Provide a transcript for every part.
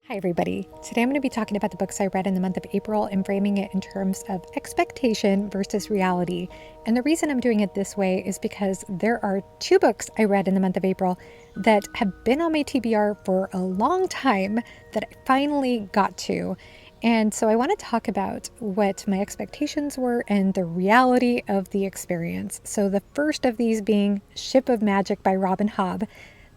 Hi, everybody. Today I'm going to be talking about the books I read in the month of April and framing it in terms of expectation versus reality. And the reason I'm doing it this way is because there are two books I read in the month of April that have been on my TBR for a long time that I finally got to. And so I want to talk about what my expectations were and the reality of the experience. So the first of these being Ship of Magic by Robin Hobb.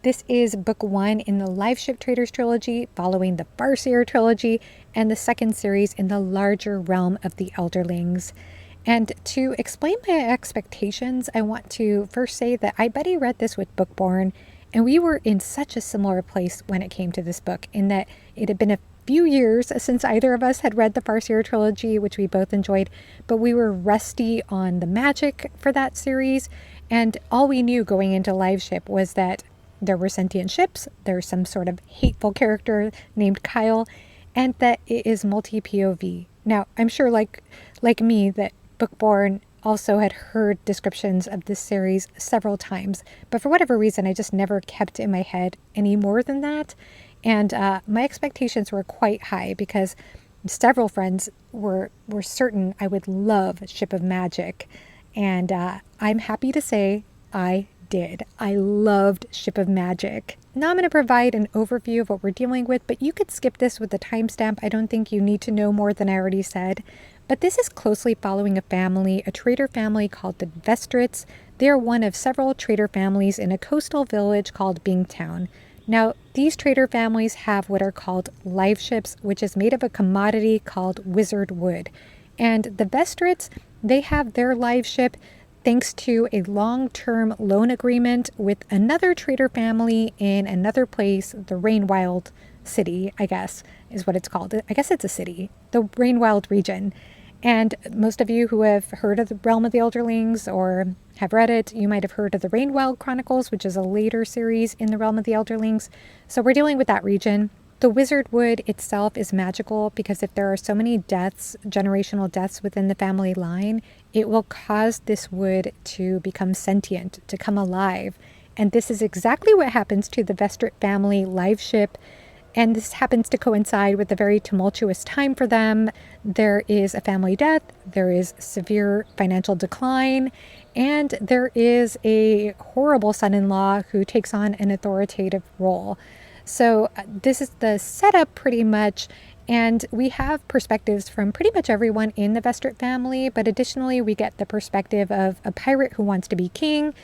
This is book one in the Live Ship Traders trilogy, following the Farseer trilogy, and the second series in the larger realm of the Elderlings. And to explain my expectations, I want to first say that I Betty read this with Bookborn, and we were in such a similar place when it came to this book, in that it had been a few years since either of us had read the Farseer trilogy, which we both enjoyed, but we were rusty on the magic for that series, and all we knew going into Live Ship was that there were sentient ships, there's some sort of hateful character named Kyle, and that it is multi-POV. Now, I'm sure like me that Bookborn also had heard descriptions of this series several times, but for whatever reason, I just never kept in my head any more than that. And my expectations were quite high because several friends were certain I would love Ship of Magic. And I'm happy to say I did. I loved Ship of Magic. Now I'm going to provide an overview of what we're dealing with, but you could skip this with the timestamp. I don't think you need to know more than I already said. But this is closely following a family, a trader family called the Vestrits. They are one of several trader families in a coastal village called Bingtown. Now, these trader families have what are called live ships, which is made of a commodity called wizard wood. And the Vestrits, they have their live ship thanks to a long-term loan agreement with another trader family in another place, the Rainwild City, I guess, is what it's called. I guess it's a city, the Rainwild region. And most of you who have heard of the Realm of the Elderlings or have read it, you might have heard of the Rainwild Chronicles, which is a later series in the Realm of the Elderlings. So we're dealing with that region. The wizard wood itself is magical because if there are so many deaths, generational deaths within the family line, it will cause this wood to become sentient, to come alive. And this is exactly what happens to the Vestrit family live ship. And this happens to coincide with a very tumultuous time for them. There is a family death, there is severe financial decline, and there is a horrible son-in-law who takes on an authoritative role. So this is the setup pretty much, and we have perspectives from pretty much everyone in the Vestrit family, but additionally we get the perspective of a pirate who wants to be king,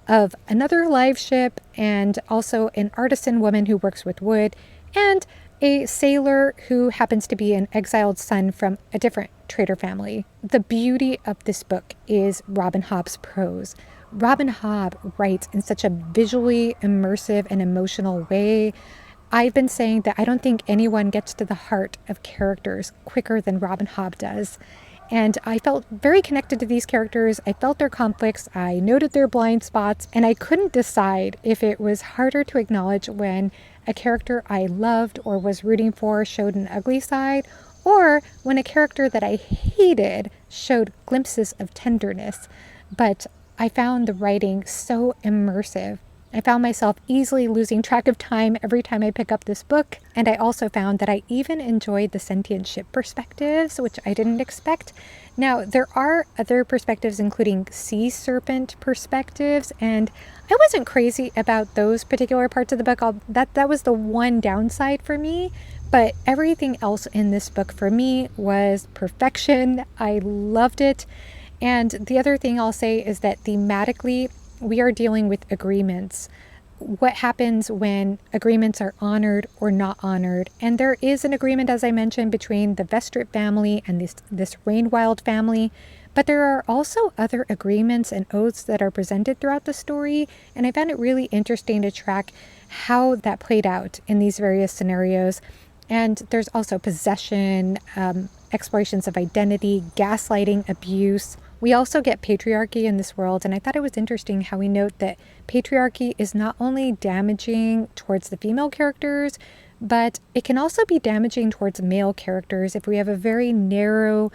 of another live ship, and also an artisan woman who works with wood, and a sailor who happens to be an exiled son from a different trader family. The beauty of this book is Robin Hobb's prose. Robin Hobb writes in such a visually immersive and emotional way. I've been saying that I don't think anyone gets to the heart of characters quicker than Robin Hobb does. And I felt very connected to these characters. I felt their conflicts. I noted their blind spots. And I couldn't decide if it was harder to acknowledge when a character I loved or was rooting for showed an ugly side, or when a character that I hated showed glimpses of tenderness. But I found the writing so immersive. I found myself easily losing track of time every time I pick up this book, and I also found that I even enjoyed the sentient ship perspectives, which I didn't expect. Now, there are other perspectives, including sea serpent perspectives, and I wasn't crazy about those particular parts of the book. That was the one downside for me, but everything else in this book for me was perfection. I loved it. And the other thing I'll say is that thematically, we are dealing with agreements. What happens when agreements are honored or not honored? And there is an agreement, as I mentioned, between the Vestrit family and this Rainwild family. But there are also other agreements and oaths that are presented throughout the story. And I found it really interesting to track how that played out in these various scenarios. And there's also possession, explorations of identity, gaslighting, abuse. We also get patriarchy in this world, and I thought it was interesting how we note that patriarchy is not only damaging towards the female characters, but it can also be damaging towards male characters if we have a very narrow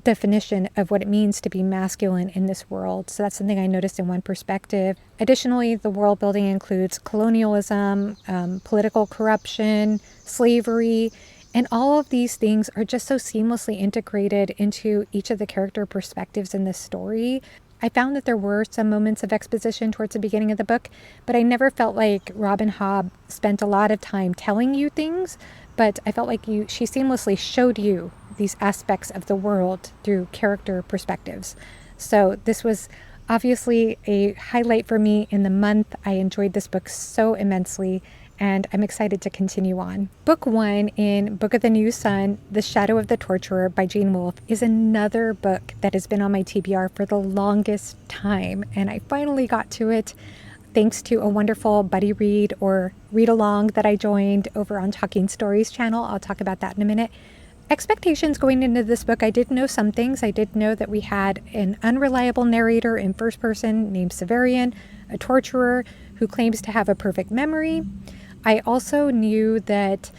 definition of what it means to be masculine in this world. So that's something I noticed in one perspective. Additionally, the world building includes colonialism, political corruption, slavery, and all of these things are just so seamlessly integrated into each of the character perspectives in this story. I found that there were some moments of exposition towards the beginning of the book, but I never felt like Robin Hobb spent a lot of time telling you things, but I felt like she seamlessly showed you these aspects of the world through character perspectives. So this was obviously a highlight for me in the month. I enjoyed this book so immensely, and I'm excited to continue on. Book 1 in Book of the New Sun, The Shadow of the Torturer by Gene Wolfe, is another book that has been on my TBR for the longest time, and I finally got to it thanks to a wonderful buddy read or read along that I joined over on Talking Stories channel. I'll talk about that in a minute. Expectations going into this book, I did know some things. I did know that we had an unreliable narrator in first person named Severian, a torturer who claims to have a perfect memory. I also knew that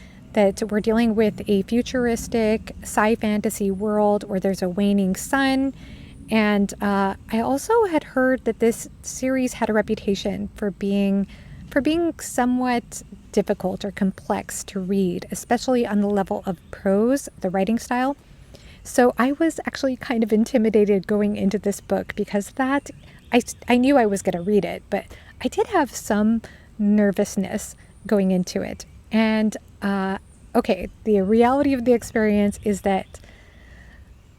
we're dealing with a futuristic sci-fantasy world where there's a waning sun. And I also had heard that this series had a reputation for being somewhat difficult or complex to read, especially on the level of prose, the writing style. So I was actually kind of intimidated going into this book because I knew I was going to read it, but I did have some nervousness going into it. And okay, the reality of the experience is that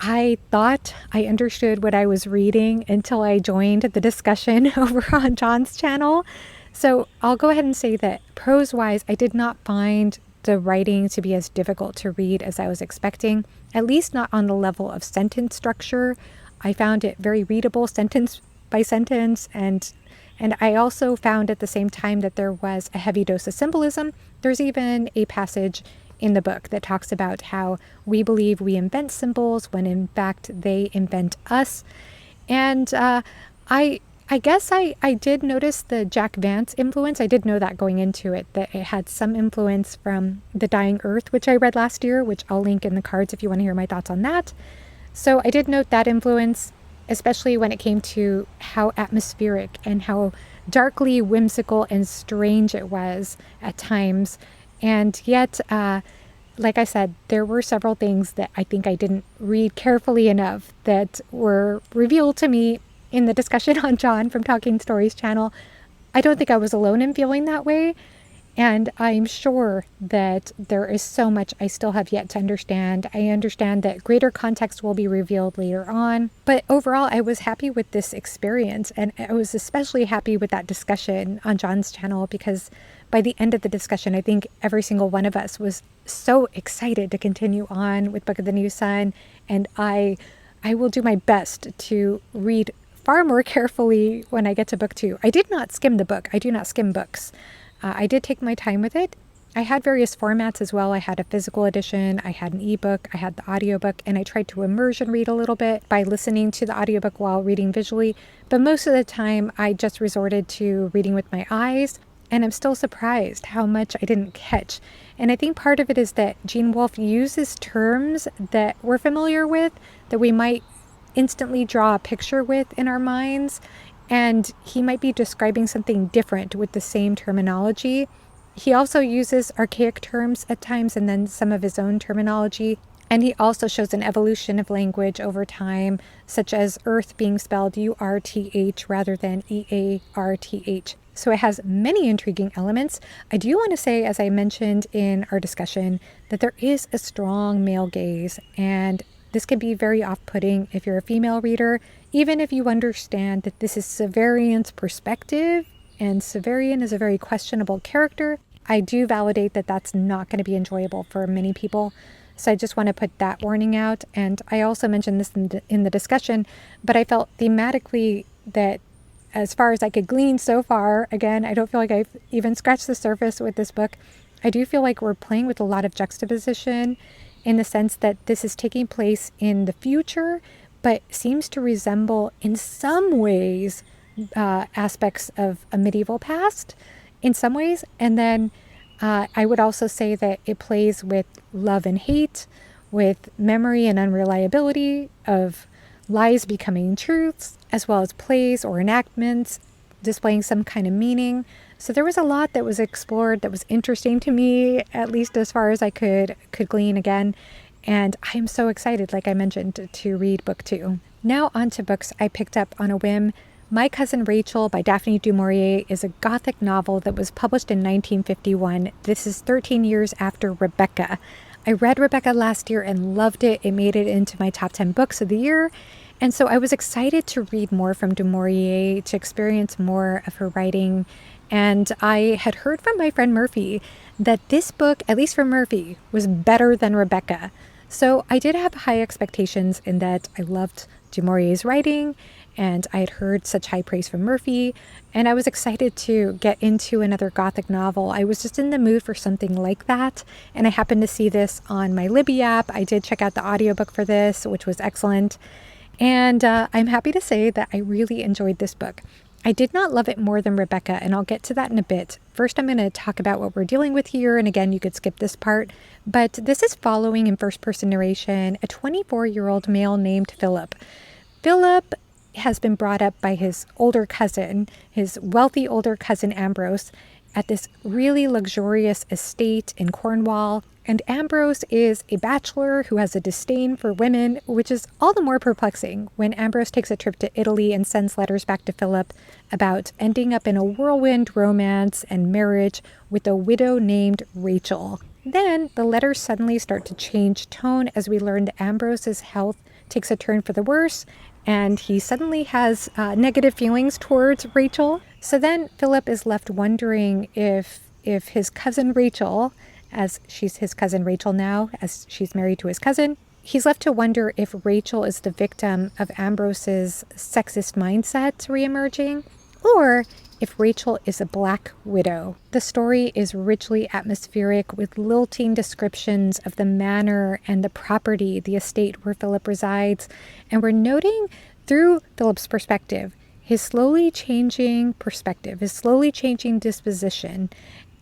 I thought I understood what I was reading until I joined the discussion over on John's channel. So I'll go ahead and say that prose-wise, I did not find the writing to be as difficult to read as I was expecting, at least not on the level of sentence structure. I found it very readable sentence by sentence, and I also found at the same time that there was a heavy dose of symbolism. There's even a passage in the book that talks about how we believe we invent symbols when in fact they invent us. And I guess I did notice the Jack Vance influence. I did know that going into it, that it had some influence from The Dying Earth, which I read last year, which I'll link in the cards if you want to hear my thoughts on that. So I did note that influence, especially when it came to how atmospheric and how darkly whimsical and strange it was at times. And yet, like I said, there were several things that I think I didn't read carefully enough that were revealed to me in the discussion on John from Talking Stories channel. I don't think I was alone in feeling that way. And I'm sure that there is so much I still have yet to understand. I understand that greater context will be revealed later on. But overall, I was happy with this experience. And I was especially happy with that discussion on John's channel because by the end of the discussion, I think every single one of us was so excited to continue on with Book of the New Sun. And I will do my best to read far more carefully when I get to book 2. I did not skim the book. I do not skim books. I did take my time with it. I had various formats as well. I had a physical edition, I had an ebook, I had the audiobook, and I tried to immersion read a little bit by listening to the audiobook while reading visually. But most of the time, I just resorted to reading with my eyes, and I'm still surprised how much I didn't catch. And I think part of it is that Gene Wolfe uses terms that we're familiar with, that we might instantly draw a picture with in our minds, and he might be describing something different with the same terminology. He also uses archaic terms at times and then some of his own terminology, and he also shows an evolution of language over time, such as earth being spelled U-R-T-H rather than E-A-R-T-H. So it has many intriguing elements. I do want to say, as I mentioned in our discussion, that there is a strong male gaze, and this can be very off-putting if you're a female reader, even if you understand that this is Severian's perspective, and Severian is a very questionable character. I do validate that that's not going to be enjoyable for many people. So I just want to put that warning out. And I also mentioned this in the discussion, but I felt thematically that as far as I could glean so far, again, I don't feel like I've even scratched the surface with this book. I do feel like we're playing with a lot of juxtaposition in the sense that this is taking place in the future, but seems to resemble in some ways aspects of a medieval past in some ways. And then I would also say that it plays with love and hate, with memory and unreliability of lies becoming truths, as well as plays or enactments displaying some kind of meaning. So there was a lot that was explored that was interesting to me, at least as far as I could glean again. And I'm so excited, like I mentioned, to read book 2. Now on to books I picked up on a whim. My Cousin Rachel by Daphne du Maurier is a Gothic novel that was published in 1951. This is 13 years after Rebecca. I read Rebecca last year and loved it. It made it into my top 10 books of the year. And so I was excited to read more from du Maurier, to experience more of her writing. And I had heard from my friend Murphy that this book, at least for Murphy, was better than Rebecca. So I did have high expectations in that I loved du Maurier's writing, and I had heard such high praise from Murphy, and I was excited to get into another Gothic novel. I was just in the mood for something like that, and I happened to see this on my Libby app. I did check out the audiobook for this, which was excellent. And I'm happy to say that I really enjoyed this book. I did not love it more than Rebecca, and I'll get to that in a bit. First, I'm going to talk about what we're dealing with here, and again, you could skip this part. But this is following in first-person narration a 24-year-old male named Philip. Philip has been brought up by his older cousin, his wealthy older cousin Ambrose, at this really luxurious estate in Cornwall. And Ambrose is a bachelor who has a disdain for women, which is all the more perplexing when Ambrose takes a trip to Italy and sends letters back to Philip about ending up in a whirlwind romance and marriage with a widow named Rachel. Then the letters suddenly start to change tone as we learn that Ambrose's health takes a turn for the worse, and he suddenly has negative feelings towards Rachel. So then Philip is left wondering if his cousin Rachel, as she's his cousin Rachel now, as she's married to his cousin, he's left to wonder if Rachel is the victim of Ambrose's sexist mindset reemerging, or if Rachel is a black widow. The story is richly atmospheric with lilting descriptions of the manor and the property, the estate where Philip resides. And we're noting through Philip's perspective, his slowly changing perspective, his slowly changing disposition.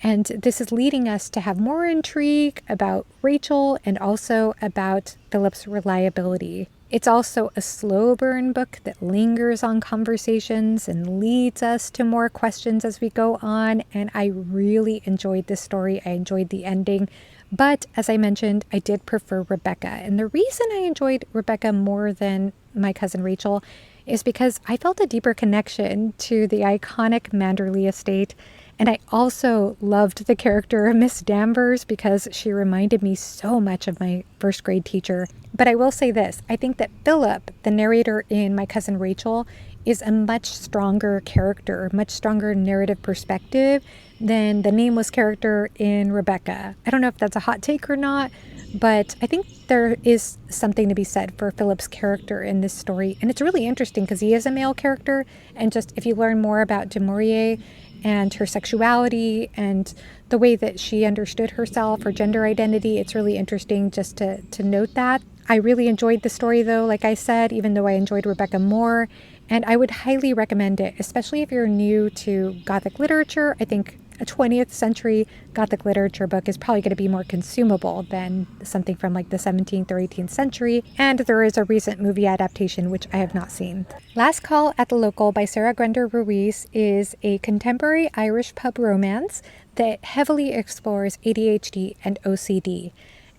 And this is leading us to have more intrigue about Rachel and also about Philip's reliability. It's also a slow burn book that lingers on conversations and leads us to more questions as we go on. And I really enjoyed this story. I enjoyed the ending. But as I mentioned, I did prefer Rebecca. And the reason I enjoyed Rebecca more than My Cousin Rachel is because I felt a deeper connection to the iconic Manderley estate. And I also loved the character of Miss Danvers because she reminded me so much of my first grade teacher. But I will say this, I think that Philip, the narrator in My Cousin Rachel, is a much stronger character, much stronger narrative perspective than the nameless character in Rebecca. I don't know if that's a hot take or not, but I think there is something to be said for Philip's character in this story. And it's really interesting because he is a male character. And just if you learn more about du Maurier and her sexuality and the way that she understood herself, her gender identity, it's really interesting just to note that. I really enjoyed the story though, like I said, even though I enjoyed Rebecca more. And I would highly recommend it, especially if you're new to Gothic literature. I think a 20th century Gothic literature book is probably going to be more consumable than something from like the 17th or 18th century. And there is a recent movie adaptation, which I have not seen. Last Call at the Local by Sarah Gwender Ruiz is a contemporary Irish pub romance that heavily explores ADHD and OCD.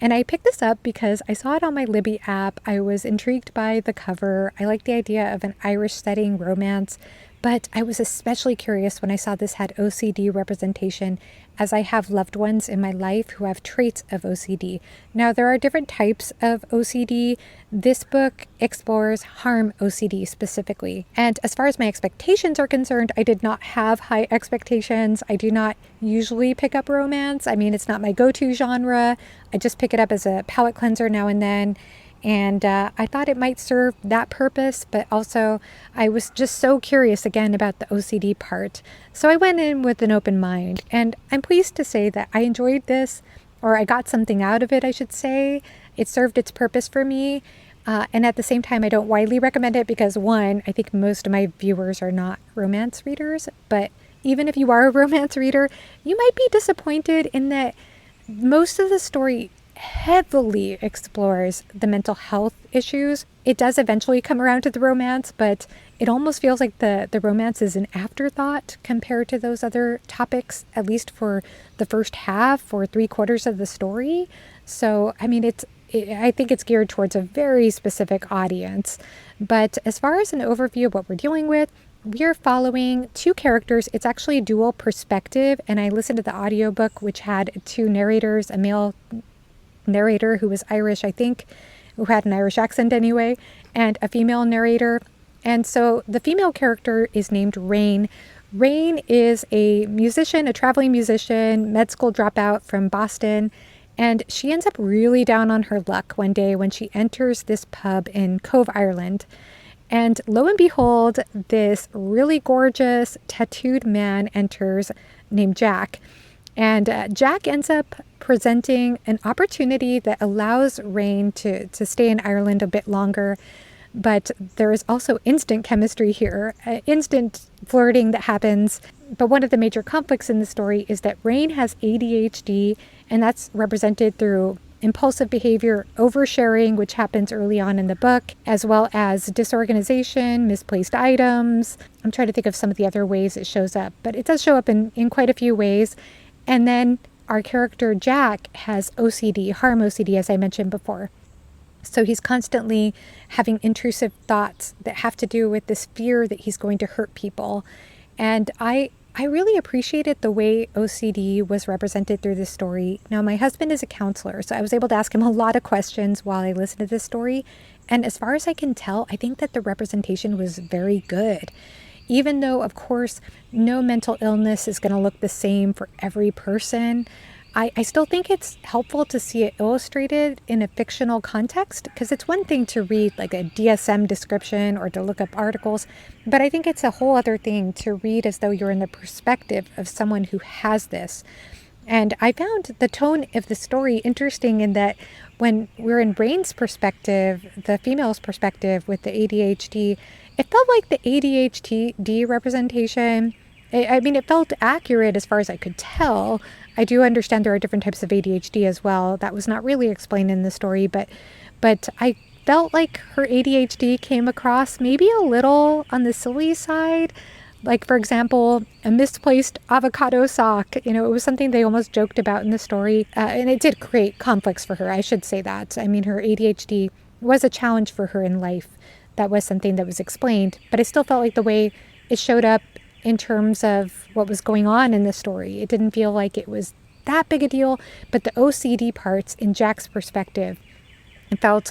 And I picked this up because I saw it on my Libby app. I was intrigued by the cover. I like the idea of an Irish setting romance, but I was especially curious when I saw this had OCD representation, as I have loved ones in my life who have traits of OCD. Now, there are different types of OCD. This book explores harm OCD specifically. And as far as my expectations are concerned, I did not have high expectations. I do not usually pick up romance. I mean, it's not my go-to genre. I just pick it up as a palate cleanser now and then. And I thought it might serve that purpose, but also I was just so curious again about the OCD part. So I went in with an open mind, and I'm pleased to say that I enjoyed this, or I got something out of it, I should say. It served its purpose for me. And at the same time, I don't widely recommend it because, one, I think most of my viewers are not romance readers. But even if you are a romance reader, you might be disappointed in that most of the story heavily explores the mental health issues. It does eventually come around to the romance, but it almost feels like the romance is an afterthought compared to those other topics, at least for the first half or 3/4 of the story. So, I mean, I think it's geared towards a very specific audience. But as far as an overview of what we're dealing with, we are following two characters. It's actually dual perspective, and I listened to the audiobook, which had two narrators, a male narrator who was Irish, I think, who had an Irish accent anyway, and a female narrator. And so the female character is named Rain. Rain is a musician, a traveling musician, med school dropout from Boston. And she ends up really down on her luck one day when she enters this pub in Cove, Ireland. And lo and behold, this really gorgeous tattooed man enters named Jack. And Jack ends up presenting an opportunity that allows Rain to stay in Ireland a bit longer. But there is also instant chemistry here, instant flirting that happens. But one of the major conflicts in the story is that Rain has ADHD, and that's represented through impulsive behavior, oversharing, which happens early on in the book, as well as disorganization, misplaced items. I'm trying to think of some of the other ways it shows up, but it does show up in quite a few ways. And then our character Jack has OCD, harm OCD, as I mentioned before. So he's constantly having intrusive thoughts that have to do with this fear that he's going to hurt people. And I really appreciated the way OCD was represented through this story. Now, my husband is a counselor, so I was able to ask him a lot of questions while I listened to this story. And as far as I can tell, I think that the representation was very good. Even though, of course, no mental illness is going to look the same for every person, I still think it's helpful to see it illustrated in a fictional context, because it's one thing to read like a DSM description or to look up articles, but I think it's a whole other thing to read as though you're in the perspective of someone who has this. And I found the tone of the story interesting in that when we're in Rain's perspective, the female's perspective with the ADHD, it felt like the ADHD representation, it felt accurate as far as I could tell. I do understand there are different types of ADHD as well. That was not really explained in the story, but I felt like her ADHD came across maybe a little on the silly side. Like, for example, a misplaced avocado sock. It was something they almost joked about in the story. And it did create conflicts for her, I should say that. I mean, her ADHD was a challenge for her in life. That was something that was explained. But I still felt like the way it showed up in terms of what was going on in the story, it didn't feel like it was that big a deal. But the OCD parts in Jack's perspective, it felt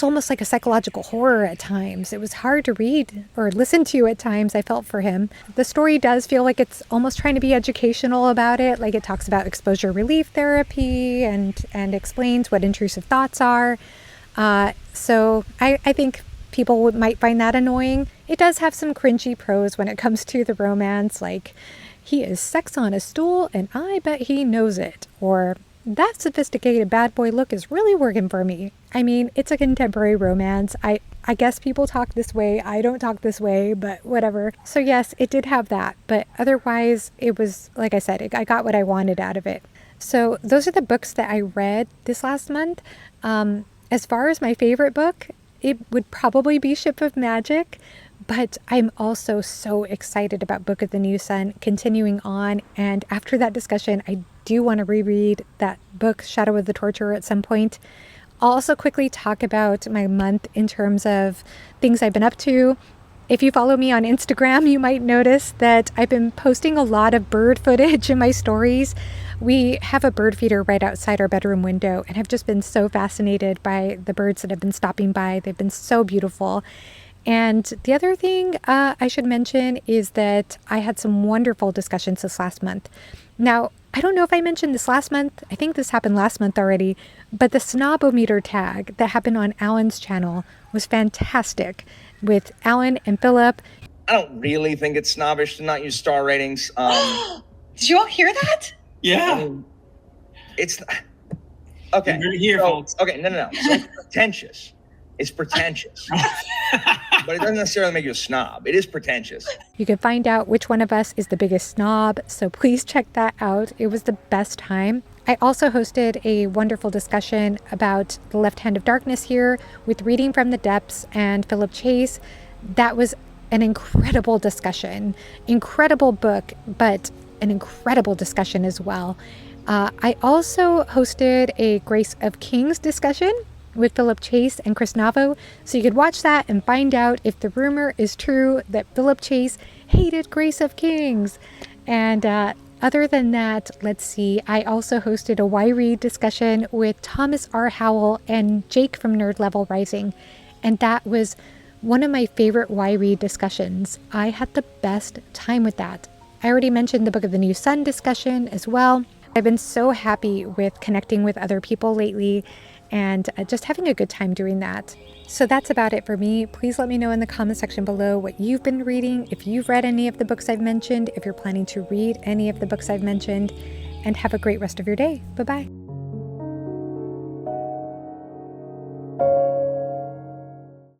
almost like a psychological horror at times. It was hard to read or listen to at times, I felt, for him. The story does feel like it's almost trying to be educational about it. Like, it talks about exposure relief therapy and explains what intrusive thoughts are. So I think people might find that annoying. It does have some cringy prose when it comes to the romance, like, he is sex on a stool and I bet he knows it, or that sophisticated bad boy look is really working for me. I mean, it's a contemporary romance. I guess people talk this way. I don't talk this way, but whatever. So yes, it did have that, but otherwise it was, like I said, I got what I wanted out of it. So those are the books that I read this last month. As far as my favorite book, it would probably be Ship of Magic, but I'm also so excited about Book of the New Sun continuing on. And after that discussion, I do want to reread that book, Shadow of the Torturer, at some point. I'll also quickly talk about my month in terms of things I've been up to. If you follow me on Instagram, you might notice that I've been posting a lot of bird footage in my stories. We have a bird feeder right outside our bedroom window, and I've just been so fascinated by the birds that have been stopping by. They've been so beautiful. And the other thing I should mention is that I had some wonderful discussions this last month. Now, I don't know if I mentioned this last month. I think this happened last month already. But the Snob-O-Meter tag that happened on Alan's channel was fantastic with Alan and Philip. I don't really think it's snobbish to not use star ratings. Did you all hear that? Yeah. I mean, it's okay. You're here, folks. Okay, no. So it's pretentious. It's pretentious. But it doesn't necessarily make you a snob. It is pretentious. You can find out which one of us is the biggest snob, so please check that out. It was the best time. I also hosted a wonderful discussion about The Left Hand of Darkness here with Reading from the Depths and Philip Chase. That was an incredible discussion, incredible book, but an incredible discussion as well. I also hosted a Grace of Kings discussion with Philip Chase and Chris Navo, so you could watch that and find out if the rumor is true that Philip Chase hated Grace of Kings. And other than that, let's see, I also hosted a Y Read discussion with Thomas R. Howell and Jake from Nerd Level Rising, and that was one of my favorite Y Read discussions. I had the best time with that. I already mentioned the Book of the New Sun discussion as well. I've been so happy with connecting with other people lately and just having a good time doing that. So that's about it for me. Please let me know in the comment section below what you've been reading, if you've read any of the books I've mentioned, if you're planning to read any of the books I've mentioned, and have a great rest of your day. Bye-bye.